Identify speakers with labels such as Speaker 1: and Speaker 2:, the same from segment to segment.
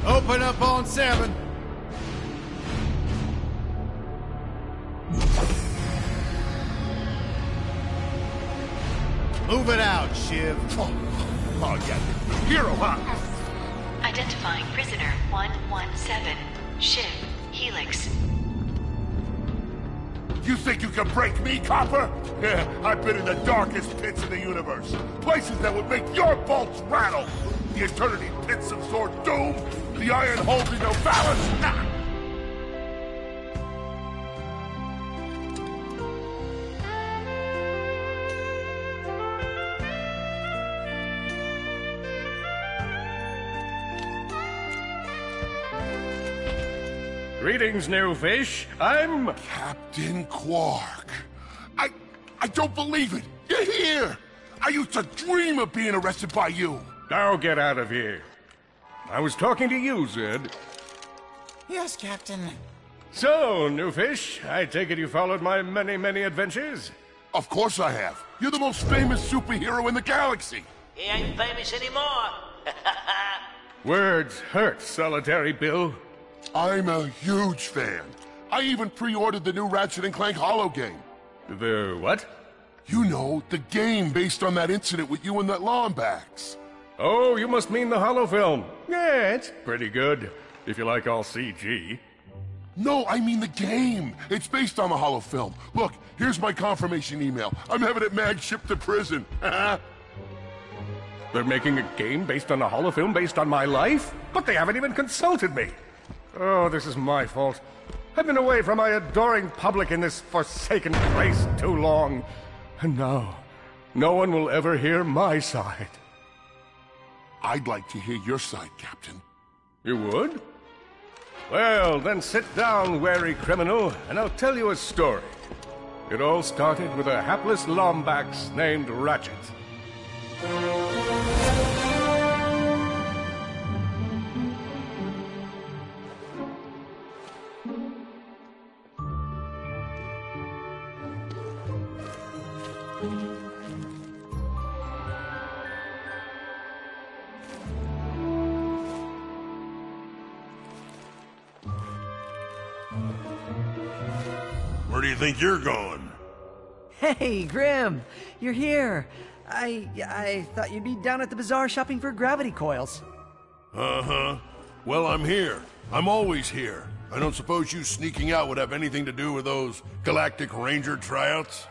Speaker 1: Open up on 7. Move it out, Shiv.
Speaker 2: Oh yeah, hero, huh?
Speaker 3: Identifying prisoner 117, Shiv, Helix.
Speaker 2: You think you can break me, copper? Yeah, I've been in the darkest pits of the universe. Places that would make your bolts rattle. The eternity pits of Sword Doom. The iron holding no balance. Nah.
Speaker 4: Greetings, new fish. I'm...
Speaker 2: Captain Quark. I don't believe it. You're here. I used to dream of being arrested by you.
Speaker 4: Now get out of here. I was talking to you, Zed.
Speaker 5: Yes, Captain.
Speaker 4: So, new fish, I take it you followed my many, many adventures?
Speaker 2: Of course I have. You're the most famous superhero in the galaxy.
Speaker 6: He ain't famous anymore.
Speaker 4: Words hurt, Solitary Bill.
Speaker 2: I'm a huge fan. I even pre-ordered the new Ratchet Clank holo game.
Speaker 4: The what?
Speaker 2: You know, the game based on that incident with you and that Lombax.
Speaker 4: Oh, you must mean the holo film. Yeah, it's pretty good, if you like all CG.
Speaker 2: No, I mean the game. It's based on the holo film. Look, here's my confirmation email. I'm having it mag shipped to prison.
Speaker 4: They're making a game based on a holo film based on my life? But they haven't even consulted me. Oh, this is my fault. I've been away from my adoring public in this forsaken place too long. And now, no one will ever hear my side.
Speaker 2: I'd like to hear your side, Captain.
Speaker 4: You would? Well, then sit down, wary criminal, and I'll tell you a story. It all started with a hapless Lombax named Ratchet.
Speaker 2: Where do you think you're going?
Speaker 7: Hey, Grim! You're here! I thought you'd be down at the bazaar shopping for gravity coils.
Speaker 2: Uh-huh. Well, I'm here. I'm always here. I don't suppose you sneaking out would have anything to do with those Galactic Ranger tryouts?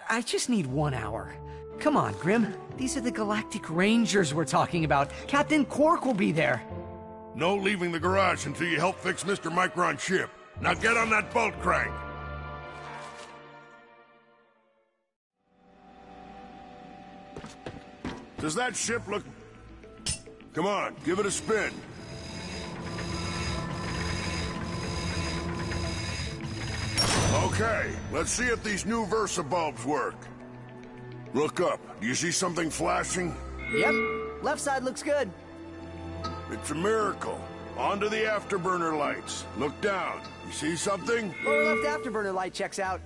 Speaker 7: I just need 1 hour. Come on, Grim. These are the Galactic Rangers we're talking about. Captain Quark will be there.
Speaker 2: No leaving the garage until you help fix Mr. Micron's ship. Now get on that bolt crank! Does that ship look... Come on, give it a spin. Okay, let's see if these new Versa bulbs work. Look up. Do you see something flashing?
Speaker 7: Yep. Left side looks good.
Speaker 2: It's a miracle. Onto the afterburner lights. Look down. You see something?
Speaker 7: Lower left afterburner light checks out.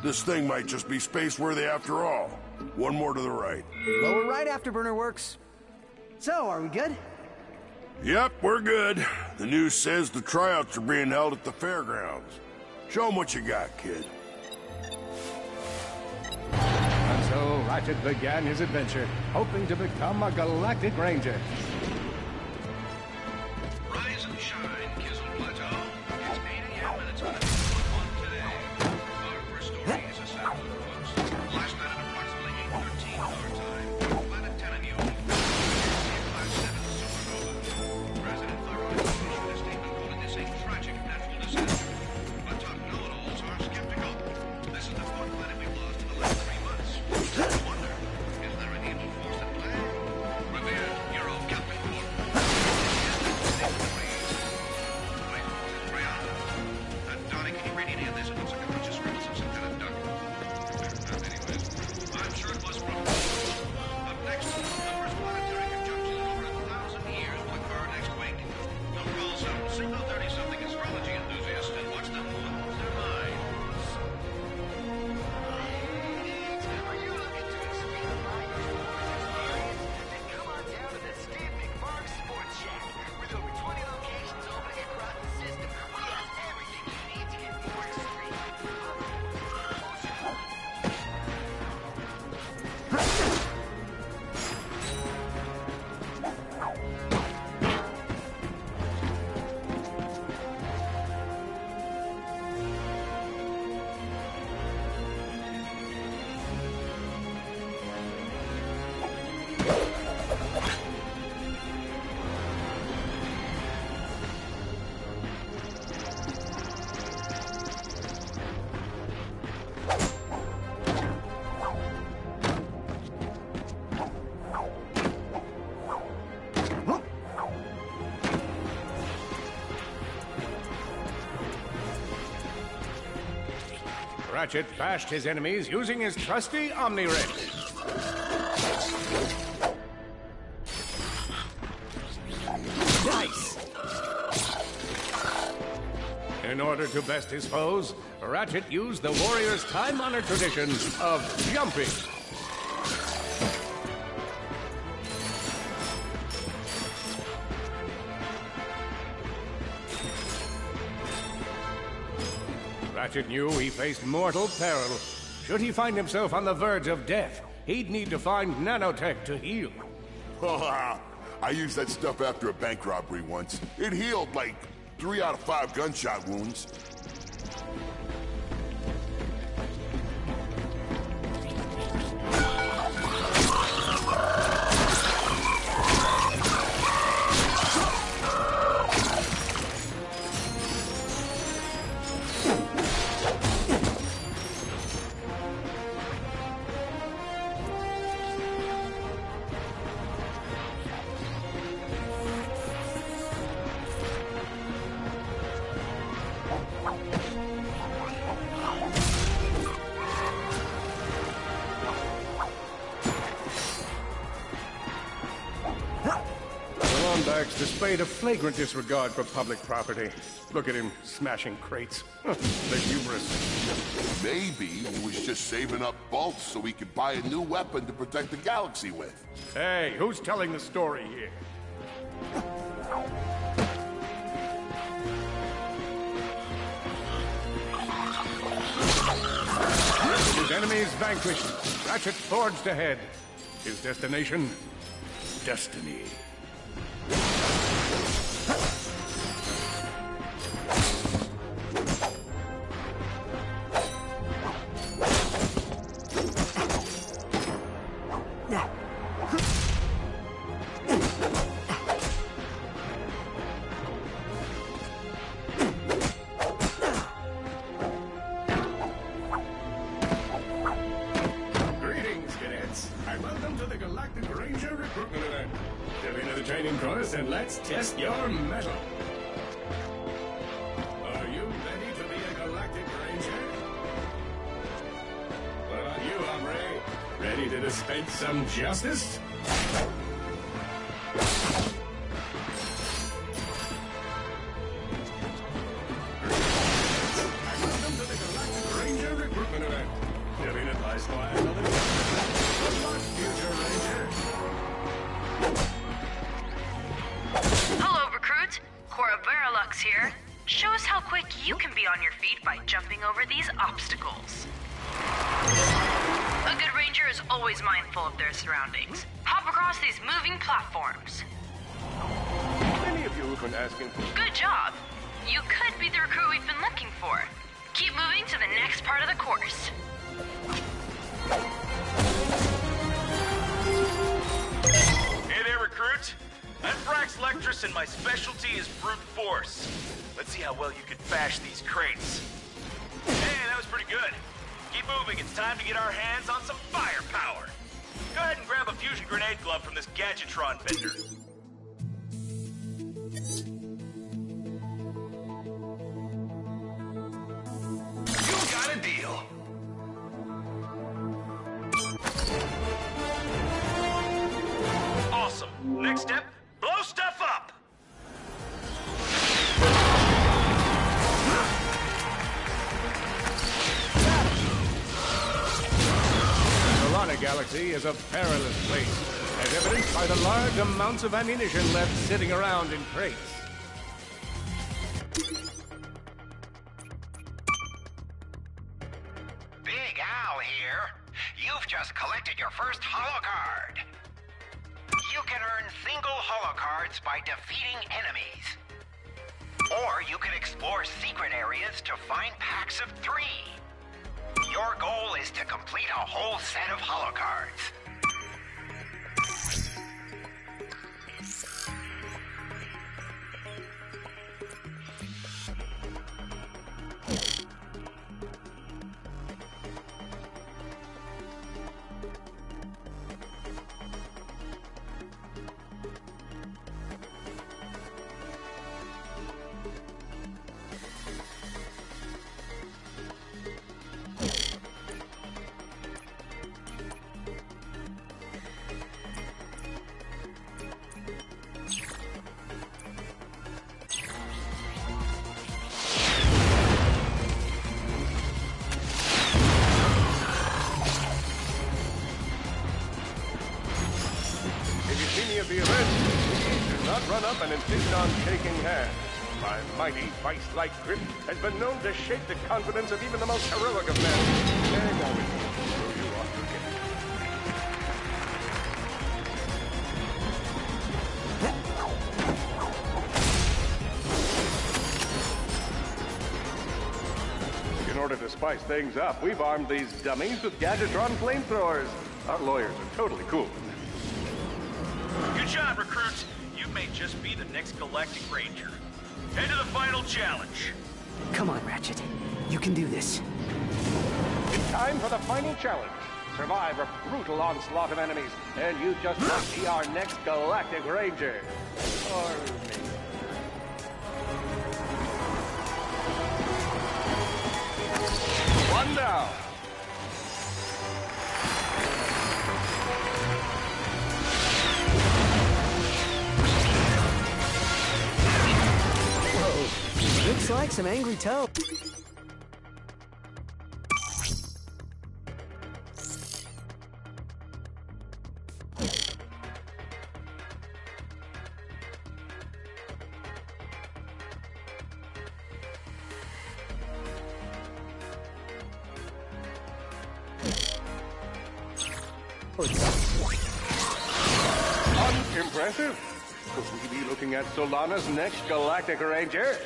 Speaker 2: This thing might just be space-worthy after all. One more to the right.
Speaker 7: Lower right afterburner works. So, are we good?
Speaker 2: Yep, we're good. The news says the tryouts are being held at the fairgrounds. Show 'em what you got, kid.
Speaker 4: And so Ratchet began his adventure, hoping to become a Galactic Ranger.
Speaker 8: Rise and shine, Kizzle Plateau. It's 8 a.m. and it's going to be on today. Our first story is a sample of folks. Last night at approximately 8:13 our time, Planet Tenemu, Class 7 supernova. President Thorough issued a statement calling this a tragic natural disaster. But top know-it-alls are skeptical. This is the fourth planet we've lost in the last 3 months. I wonder, is there an evil force at play? Revered Hero Captain Quark.
Speaker 4: Ratchet bashed his enemies using his trusty Omni-Wrench.
Speaker 7: Nice!
Speaker 4: In order to best his foes, Ratchet used the warrior's time-honored tradition of jumping. Ratchet knew he faced mortal peril. Should he find himself on the verge of death, he'd need to find nanotech to heal.
Speaker 2: I used that stuff after a bank robbery once. It healed like 3 out of 5 gunshot wounds.
Speaker 4: Displayed a flagrant disregard for public property. Look at him smashing crates. The hubris.
Speaker 2: Maybe he was just saving up bolts so he could buy a new weapon to protect the galaxy with.
Speaker 4: Hey, who's telling the story here? His enemies vanquished, Ratchet forged ahead. His destination? Destiny. Test your metal. Are you ready to be a Galactic Ranger? What about you, hombre? Ready to dispense some justice? Welcome to the Galactic Ranger recruitment event. Giving advice by another. Good luck, future Ranger.
Speaker 9: Here. Show us how quick you can be on your feet by jumping over these obstacles. A good ranger is always mindful of their surroundings. Hop across these moving platforms.
Speaker 4: Many of you have been asking for...
Speaker 9: Good job. You could be the recruit we've been looking for. Keep moving to the next part of the course.
Speaker 10: Hey there, recruit. I'm Brax Lectress, and my specialty is brute force. Let's see how well you can bash these crates. Hey, that was pretty good. Keep moving. It's time to get our hands on some firepower. Go ahead and grab a fusion grenade glove from this Gadgetron vendor.
Speaker 8: You got a deal.
Speaker 10: Awesome. Next step, blow stuff up.
Speaker 4: The Galaxy is a perilous place, as evidenced by the large amounts of ammunition left sitting around in crates.
Speaker 11: Big Al here. You've just collected your first holo card. You can earn single holo cards by defeating enemies. Or you can explore secret areas to find packs of 3. Your goal is to complete a whole set of holo cards.
Speaker 4: run up and insist on shaking hands. My mighty vice-like grip has been known to shake the confidence of even the most heroic of men. And I will show you off again. In order to spice things up, we've armed these dummies with Gadgetron flamethrowers. Our lawyers are totally cool with it.
Speaker 10: Good job, recruits. You may just be the next Galactic Ranger. Head to the final challenge.
Speaker 7: Come on, Ratchet. You can do this.
Speaker 4: It's time for the final challenge. Survive a brutal onslaught of enemies, and you just might be our next Galactic Ranger. Or maybe. One down.
Speaker 7: Whoa, looks like some angry toad.
Speaker 4: Unimpressive? Could we be looking at Solana's next Galactic Ranger?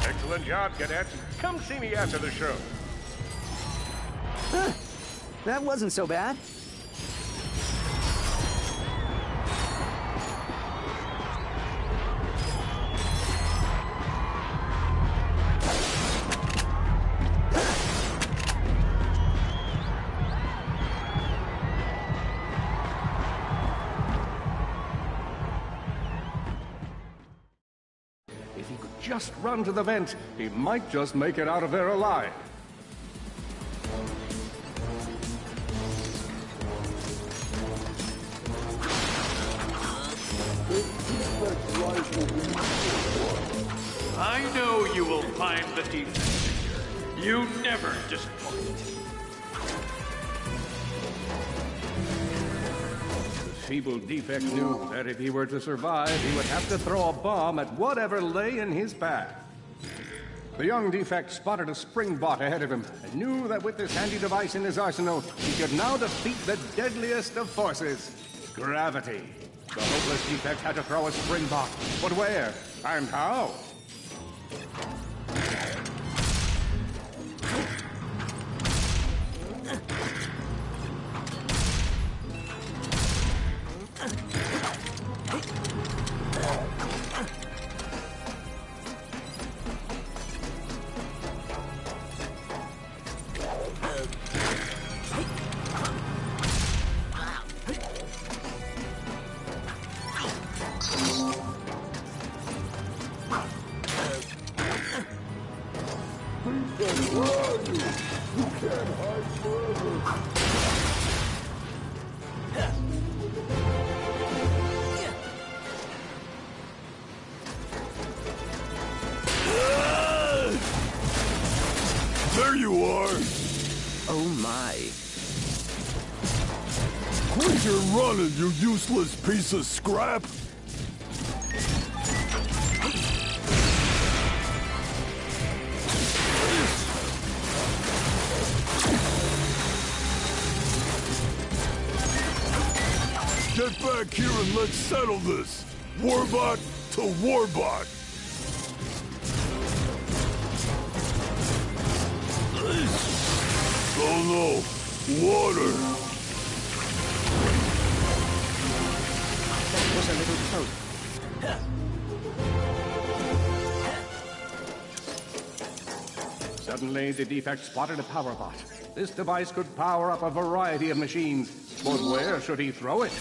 Speaker 4: Excellent job, cadets. Come see me after the show.
Speaker 7: Huh. That wasn't so bad.
Speaker 4: Just run to the vent. He might just make it out of there alive.
Speaker 12: I know you will find the defect. You never disappoint.
Speaker 4: Feeble defect knew that if he were to survive, he would have to throw a bomb at whatever lay in his path. The young defect spotted a spring bot ahead of him and knew that with this handy device in his arsenal, he could now defeat the deadliest of forces, gravity. The hopeless defect had to throw a spring bot, but where and how?
Speaker 2: There you are!
Speaker 7: Oh my.
Speaker 2: Quit your running, you useless piece of scrap! Get back here and let's settle this! Warbot to Warbot! Oh no! Water!
Speaker 7: That was a little close.
Speaker 4: Suddenly, the defect spotted a power bot. This device could power up a variety of machines, but where should he throw it?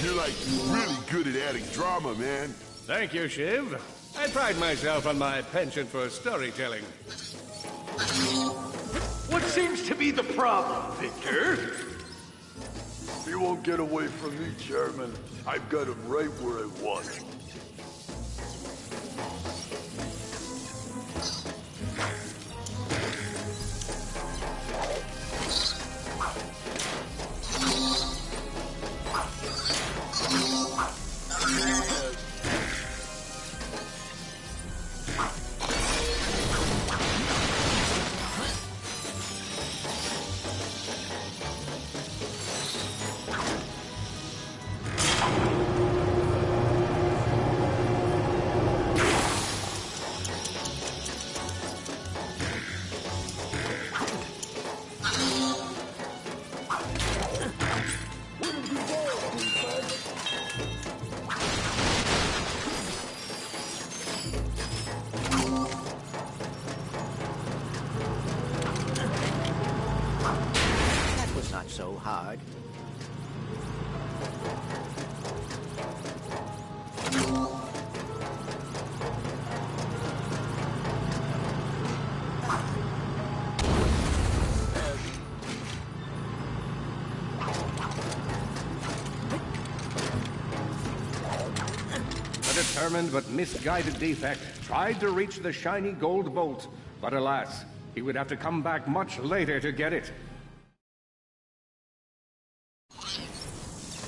Speaker 2: You're like really good at adding drama, man.
Speaker 4: Thank you, Shiv. I pride myself on my penchant for storytelling.
Speaker 12: What seems to be the problem, Victor?
Speaker 2: He won't get away from me, Chairman. I've got him right where I want him.
Speaker 11: not so hard.
Speaker 4: A determined but misguided defect tried to reach the shiny gold bolt, but alas, he would have to come back much later to get it.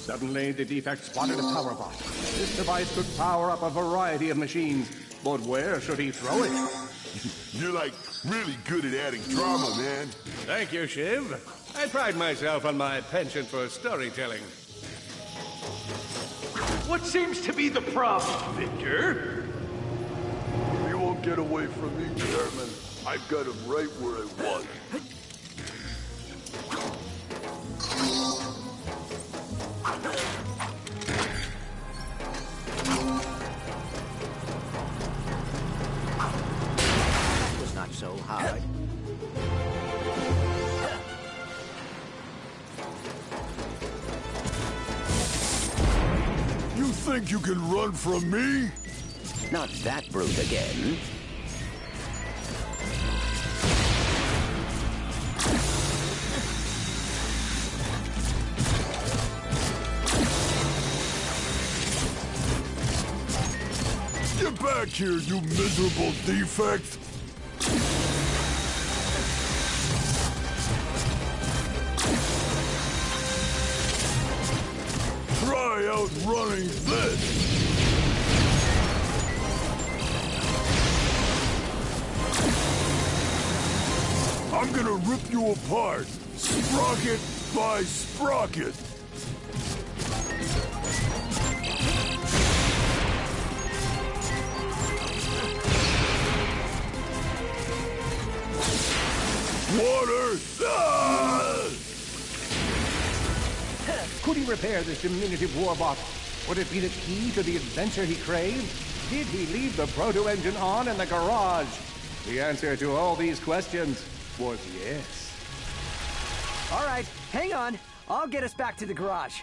Speaker 4: Suddenly, the defect spotted a power box. This device could power up a variety of machines, but where should he throw it?
Speaker 2: You're like really good at adding drama, man.
Speaker 4: Thank you, Shiv. I pride myself on my penchant for storytelling.
Speaker 12: What seems to be the problem, Victor?
Speaker 13: You won't get away from me, Chairman. I've got him right where I want him.
Speaker 11: That was not so hard.
Speaker 13: You think you can run from me?
Speaker 11: Not that brute again.
Speaker 13: Get back here, you miserable defect! Try outrunning this! I'm gonna rip you apart, sprocket by sprocket! Water! Ah!
Speaker 4: Could he repair this diminutive warbot? Would it be the key to the adventure he craved? Did he leave the proto-engine on in the garage? The answer to all these questions was yes.
Speaker 7: All right, hang on. I'll get us back to the garage.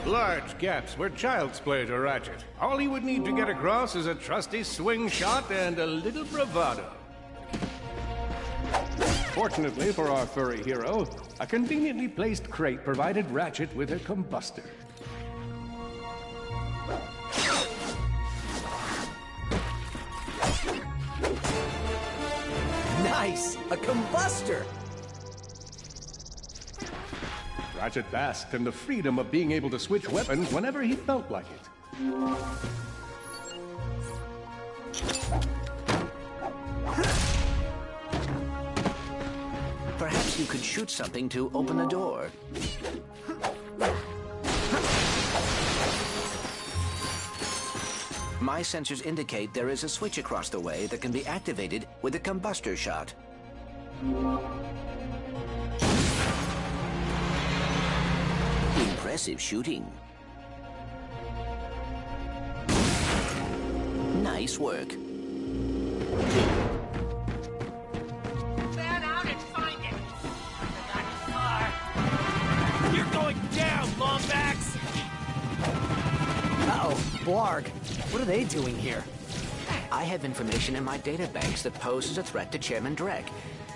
Speaker 4: Large gaps were child's play to Ratchet. All he would need to get across is a trusty swing shot and a little bravado. Fortunately for our furry hero, a conveniently placed crate provided Ratchet with a combustor.
Speaker 7: Nice! A combustor!
Speaker 4: Ratchet basked in the freedom of being able to switch weapons whenever he felt like it.
Speaker 11: Perhaps you could shoot something to open the door. My sensors indicate there is a switch across the way that can be activated with a combustor shot. Impressive shooting. Nice work.
Speaker 5: Santa!
Speaker 7: Blarg. What are they doing here?
Speaker 14: I have information in my databanks that poses a threat to Chairman Drek.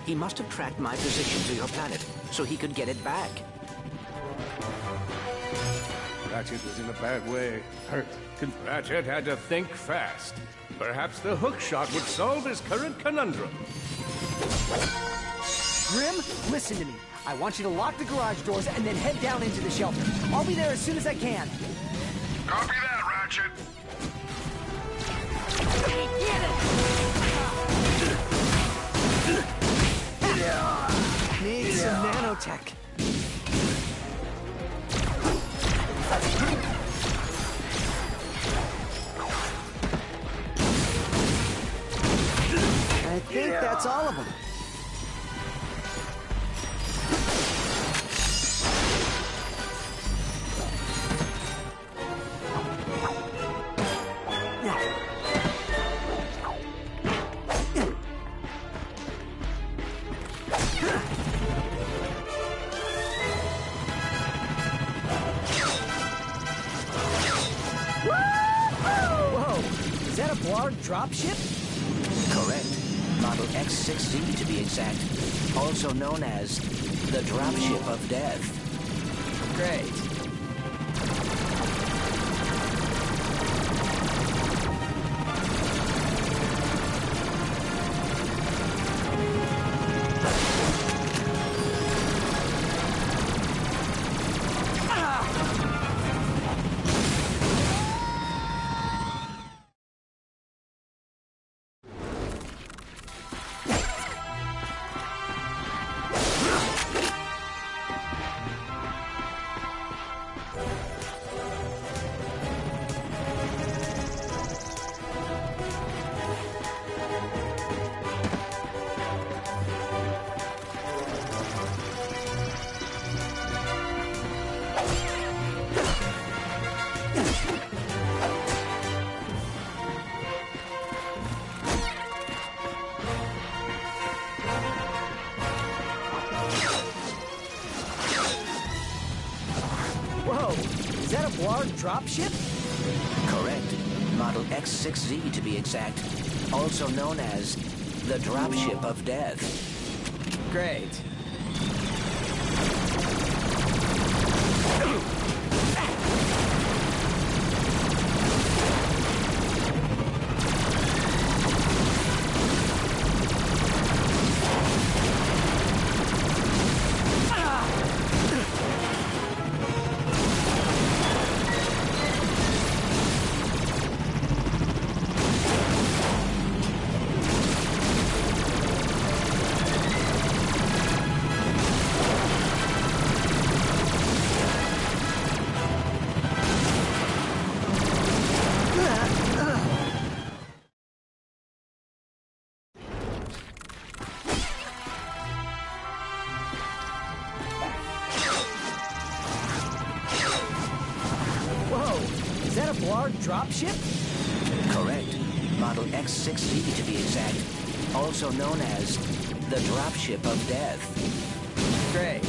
Speaker 14: He must have tracked my position to your planet, so he could get it back.
Speaker 4: Ratchet was in a bad way. Hurt. Ratchet had to think fast. Perhaps the hookshot would solve his current conundrum.
Speaker 7: Grim, listen to me. I want you to lock the garage doors and then head down into the shelter. I'll be there as soon as I can.
Speaker 2: Copy that, Ratchet.
Speaker 7: Need some nanotech. I think that's all of them. Is that a Blarg dropship?
Speaker 14: Correct. Model X6Z to be exact. Also known as the Dropship of Death.
Speaker 7: Great. Is that a Blarg dropship?
Speaker 14: Correct. Model X6Z to be exact. Also known as the Dropship of Death.
Speaker 7: Great. Is that a Blarg dropship?
Speaker 14: Correct. Model X6Z to be exact. Also known as the Dropship of Death.
Speaker 7: Great.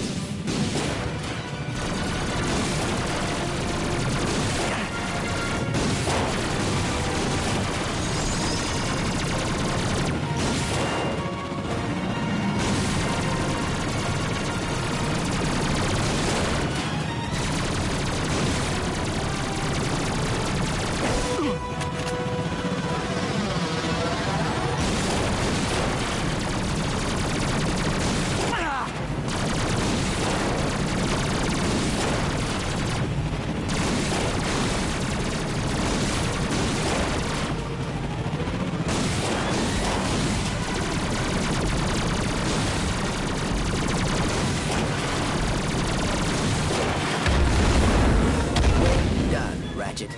Speaker 14: Ratchet.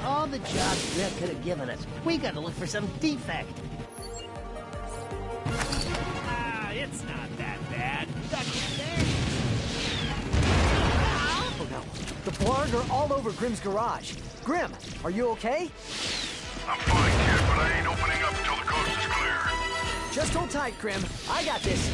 Speaker 6: All the jobs Drek could have given us. We gotta look for some defect. It's not that bad. Duck in there.
Speaker 7: Oh no. The Blarg are all over Grim's garage. Grim, are you okay?
Speaker 2: I'm fine, kid, but I ain't opening up until the coast is clear.
Speaker 7: Just hold tight, Grim. I got this.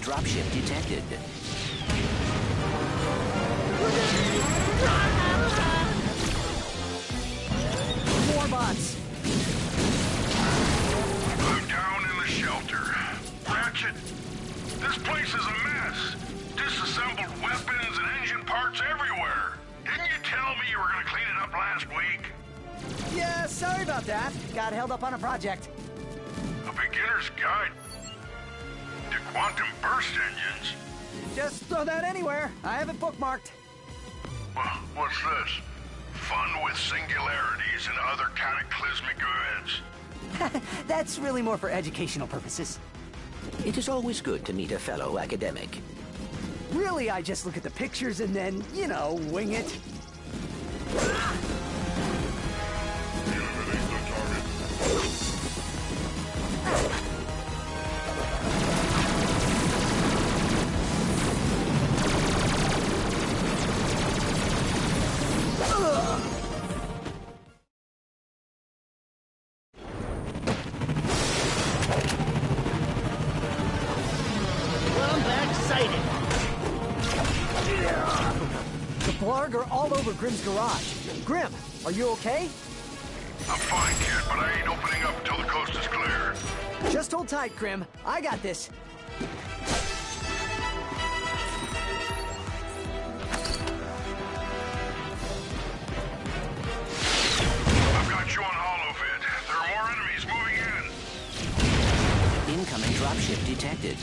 Speaker 14: Dropship detected.
Speaker 7: More bots.
Speaker 2: I'm down in the shelter. Ratchet, this place is a mess. Disassembled weapons and engine parts everywhere. Didn't you tell me you were going to clean it up last week?
Speaker 7: Yeah, sorry about that. Got held up on a project.
Speaker 2: A beginner's guide to quantum burst engines?
Speaker 7: Just throw that anywhere. I have it bookmarked.
Speaker 2: What's this? Fun with singularities and other cataclysmic events.
Speaker 7: That's really more for educational purposes.
Speaker 14: It is always good to meet a fellow academic.
Speaker 7: Really, I just look at the pictures and then, you know, wing it. Are all over Grim's garage. Grim, are you okay?
Speaker 2: I'm fine, kid, but I ain't opening up until the coast is clear.
Speaker 7: Just hold tight, Grim. I got this.
Speaker 2: I've got you on holovid. There are more enemies moving in.
Speaker 14: Incoming dropship detected.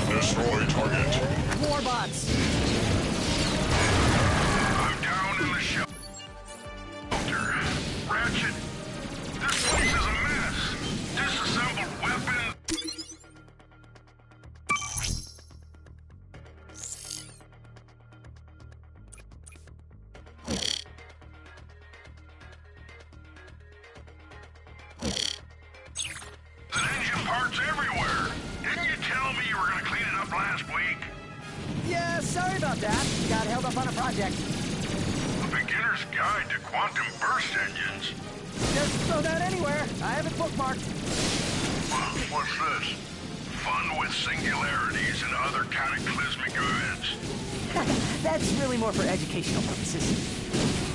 Speaker 2: Destroy target.
Speaker 7: More bots.
Speaker 2: I'm down in the shelter. Ratchet, this place is a mess. Disassembled weapons. And engine parts everywhere. Didn't you tell me you were going to clean it up last week?
Speaker 7: Yeah, sorry about that. Got held up on a project.
Speaker 2: A beginner's guide to quantum burst engines.
Speaker 7: Just throw that anywhere. I have it bookmarked.
Speaker 2: What's this? Fun with singularities and other cataclysmic events.
Speaker 7: That's really more for educational purposes.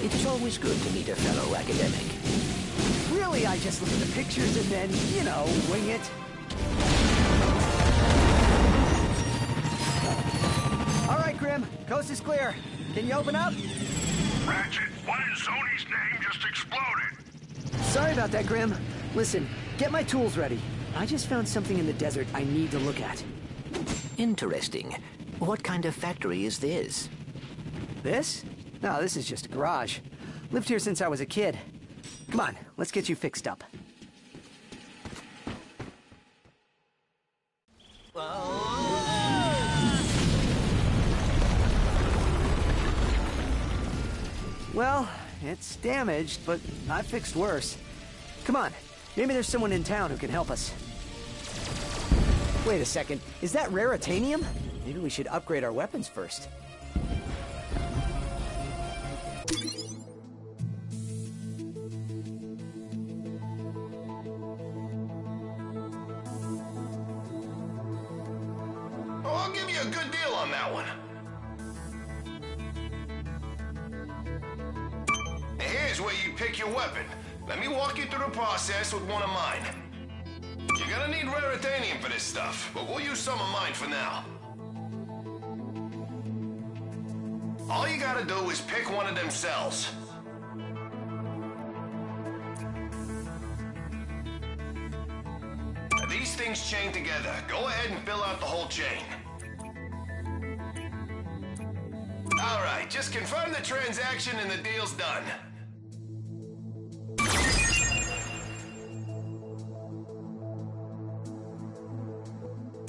Speaker 14: It is always good to meet a fellow academic.
Speaker 7: Really, I just look at the pictures and then, you know, wing it. All right, Grim. Coast is clear. Can you open up?
Speaker 2: Ratchet, what in Sony's name just exploded?
Speaker 7: Sorry about that, Grim. Listen, get my tools ready. I just found something in the desert I need to look at.
Speaker 14: Interesting. What kind of factory is this?
Speaker 7: This? No, this is just a garage. Lived here since I was a kid. Come on, let's get you fixed up. Well, it's damaged, but I fixed worse. Come on, maybe there's someone in town who can help us. Wait a second, is that raritanium? Maybe we should upgrade our weapons first.
Speaker 15: Oh, I'll give you a good deal on that one. Here's where you pick your weapon. Let me walk you through the process with one of mine. You're You're gonna need raritanium for this stuff, but we'll use some of mine for now. All you gotta do is pick one of them cells. These things chain together. Go ahead and fill out the whole chain. All right, just confirm the transaction and the deal's done.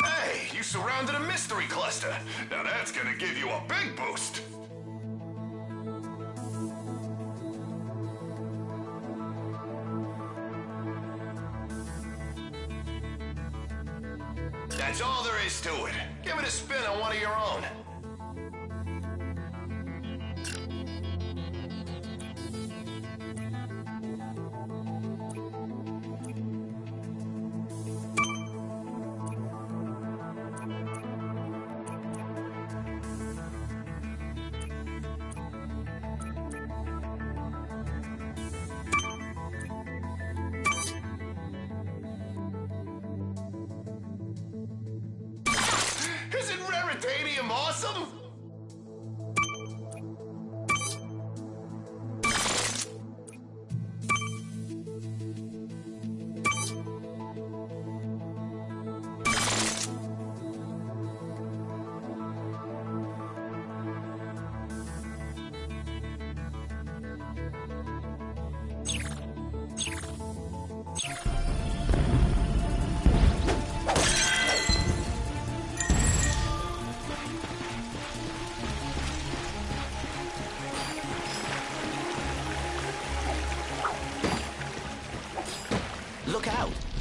Speaker 15: Hey, you surrounded a mystery cluster. Now that's gonna give you a big boost. That's all there is to it. Give it a spin on one of your own. Isn't raritanium awesome?
Speaker 14: Look out!